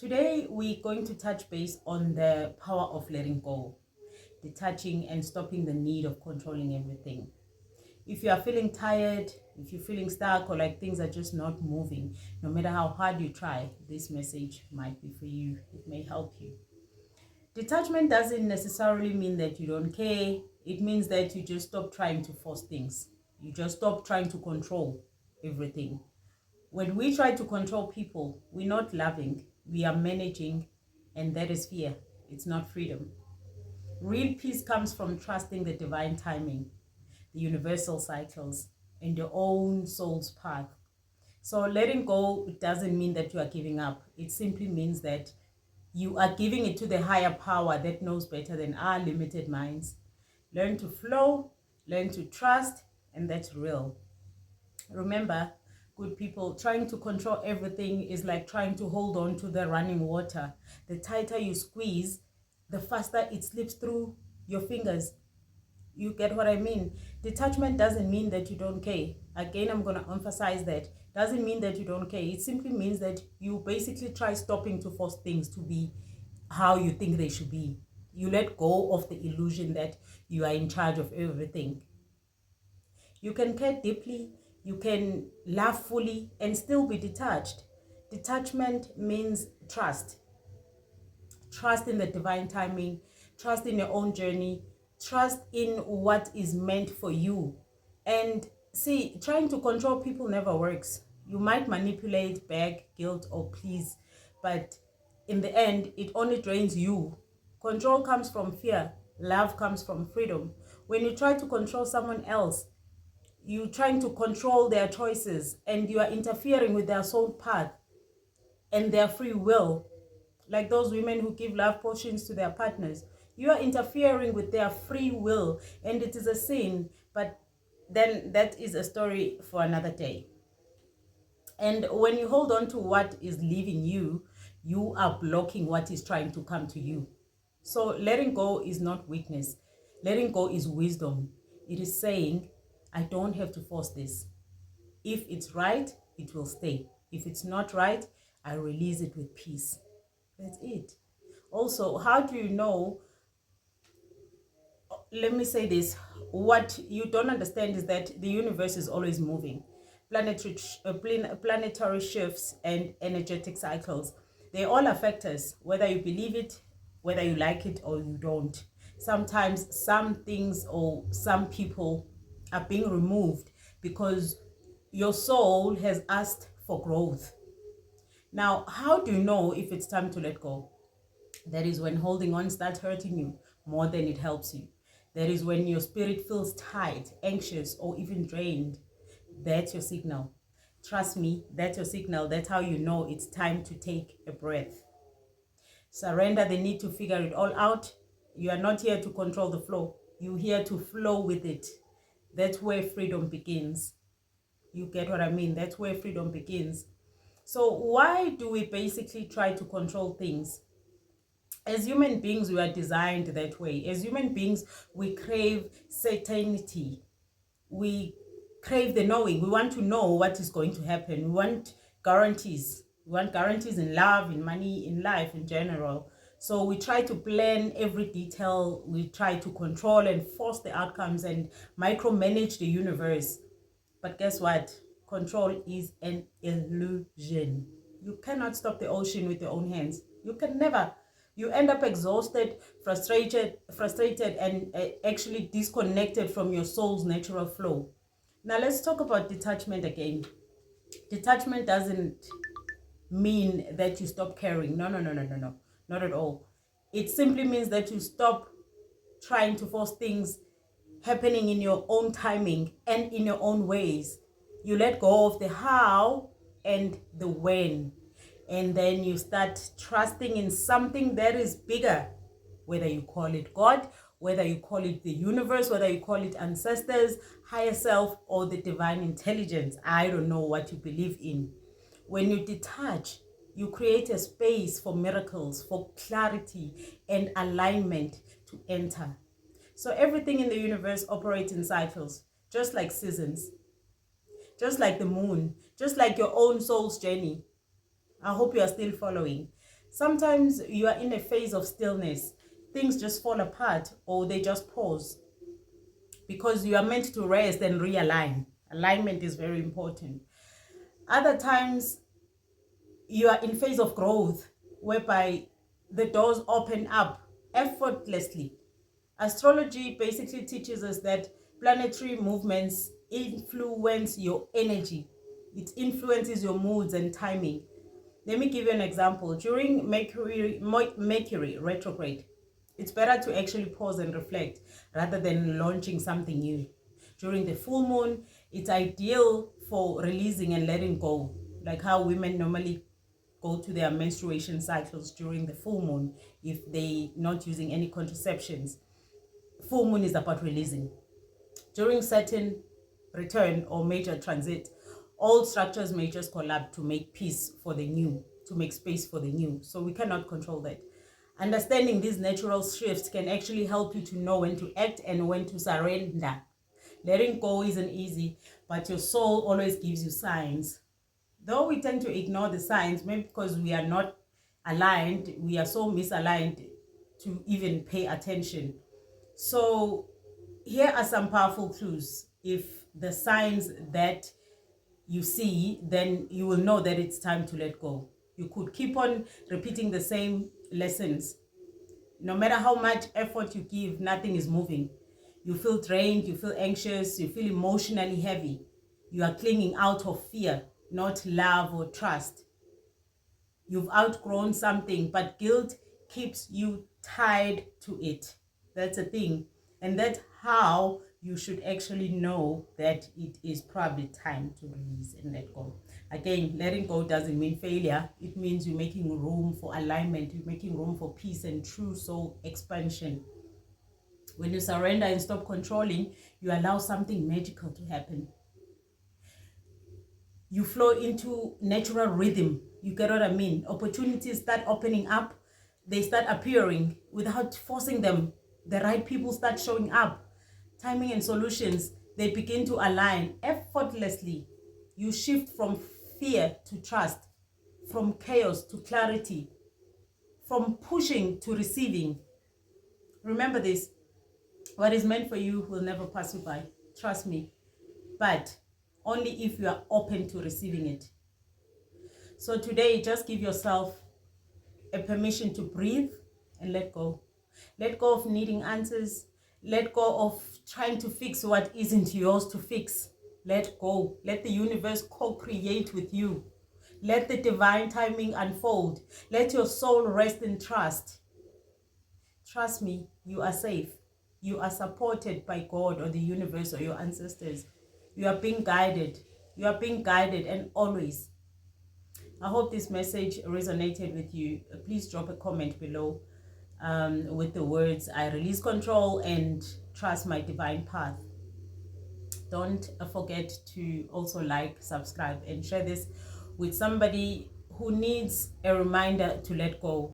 Today, we're going to touch base on the power of letting go, detaching and stopping the need of controlling everything. If you are feeling tired, if you're feeling stuck or like things are just not moving, no matter how hard you try, this message might be for you. It may help you. Detachment doesn't necessarily mean that you don't care. It means that you just stop trying to force things. You just stop trying to control everything. When we try to control people, we're not loving, we are managing, and that is fear. It's not freedom. Real peace comes from trusting the divine timing, the universal cycles, and your own soul's path. So letting go doesn't mean that you are giving up. It simply means that you are giving it to the higher power that knows better than our limited minds. Learn to flow, learn to trust, and that's real. Remember, good people, trying to control everything is like trying to hold on to the running water. The tighter you squeeze, the faster it slips through your fingers. You get what I mean? Detachment doesn't mean that you don't care. Again, I'm going to emphasize that. Doesn't mean that you don't care. It simply means that you basically try stopping to force things to be how you think they should be. You let go of the illusion that you are in charge of everything. You can care deeply, you can love fully, and still be detached. Detachment means trust. Trust in the divine timing, trust in your own journey, trust in what is meant for you. And see, trying to control people never works. You might manipulate, beg, guilt, or please, but in the end, it only drains you. Control comes from fear, love comes from freedom. When you try to control someone else, you trying to control their choices and you are interfering with their soul path and their free will, like those women who give love potions to their partners. You are interfering with their free will and it is a sin, but then that is a story for another day. And when you hold on to what is leaving you, you are blocking what is trying to come to you. So letting go is not weakness. Letting go is wisdom. It is saying, I don't have to force this. If it's right, it will stay. If it's not right, I release it with peace. That's it. Also, how do you know? Let me say this. What you don't understand is that the universe is always moving. Planetary shifts and energetic cycles, they all affect us, whether you believe it, whether you like it or you don't. Sometimes some things or some people are being removed because your soul has asked for growth. Now, how do you know if it's time to let go? That is when holding on starts hurting you more than it helps you. That is when your spirit feels tight, anxious, or even drained. That's your signal. Trust me, that's your signal. That's how you know it's time to take a breath. Surrender the need to figure it all out. You are not here to control the flow. You're here to flow with it. That's where freedom begins. You get what I mean? That's where freedom begins. So why do we basically try to control things? As human beings, we are designed that way. As human beings, we crave certainty. We crave the knowing. We want to know what is going to happen. We want guarantees. We want guarantees in love, in money, in life in general. So we try to plan every detail. We try to control and force the outcomes and micromanage the universe. But guess what? Control is an illusion. You cannot stop the ocean with your own hands. You can never. You end up exhausted, frustrated, and actually disconnected from your soul's natural flow. Now let's talk about detachment again. Detachment doesn't mean that you stop caring. No, no, no, no, no, no. Not at all. It simply means that you stop trying to force things happening in your own timing and in your own ways. You let go of the how and the when. And then you start trusting in something that is bigger, whether you call it God, whether you call it the universe, whether you call it ancestors, higher self, or the divine intelligence. I don't know what you believe in. When you detach, you create a space for miracles, for clarity and alignment to enter. So everything in the universe operates in cycles, just like seasons, just like the moon, just like your own soul's journey. I hope you are still following. Sometimes you are in a phase of stillness. Things just fall apart or they just pause because you are meant to rest and realign. Alignment is very important. Other times you are in phase of growth whereby the doors open up effortlessly. Astrology basically teaches us that planetary movements influence your energy. It influences your moods and timing. Let me give you an example. During Mercury retrograde, it's better to actually pause and reflect rather than launching something new. During the full moon, it's ideal for releasing and letting go, like how women normally go to their menstruation cycles during the full moon if they not using any contraceptions. Full moon is about releasing. During Saturn return or major transit, all structures may just collapse to make peace for the new, to make space for the new. So we cannot control that. Understanding these natural shifts can actually help you to know when to act and when to surrender. Letting go isn't easy, but your soul always gives you signs. Though we tend to ignore the signs, maybe because we are not aligned, we are so misaligned to even pay attention. So here are some powerful clues. If the signs that you see, then you will know that it's time to let go. You could keep on repeating the same lessons. No matter how much effort you give, nothing is moving. You feel drained, you feel anxious, you feel emotionally heavy. You are clinging out of fear, not love or trust. You've outgrown something, but guilt keeps you tied to it. That's a thing. And that's how you should actually know that it is probably time to release and let go. Again, letting go doesn't mean failure. It means you're making room for alignment. You're making room for peace and true soul expansion. When you surrender and stop controlling, you allow something magical to happen. You flow into natural rhythm. You get what I mean? Opportunities start opening up. They start appearing without forcing them. The right people start showing up. Timing and solutions, they begin to align effortlessly. You shift from fear to trust, from chaos to clarity, from pushing to receiving. Remember this, what is meant for you will never pass you by. Trust me. But only if you are open to receiving it. So today, just give yourself a permission to breathe and let go. Let go of needing answers. Let go of trying to fix what isn't yours to fix. Let go. Let the universe co-create with you. Let the divine timing unfold. Let your soul rest in trust. Trust me, you are safe. You are supported by God or the universe or your ancestors. You are being guided. You are being guided, and always. I hope this message resonated with you. Please drop a comment below with the words, I release control and trust my divine path. Don't forget to also like, subscribe, and share this with somebody who needs a reminder to let go.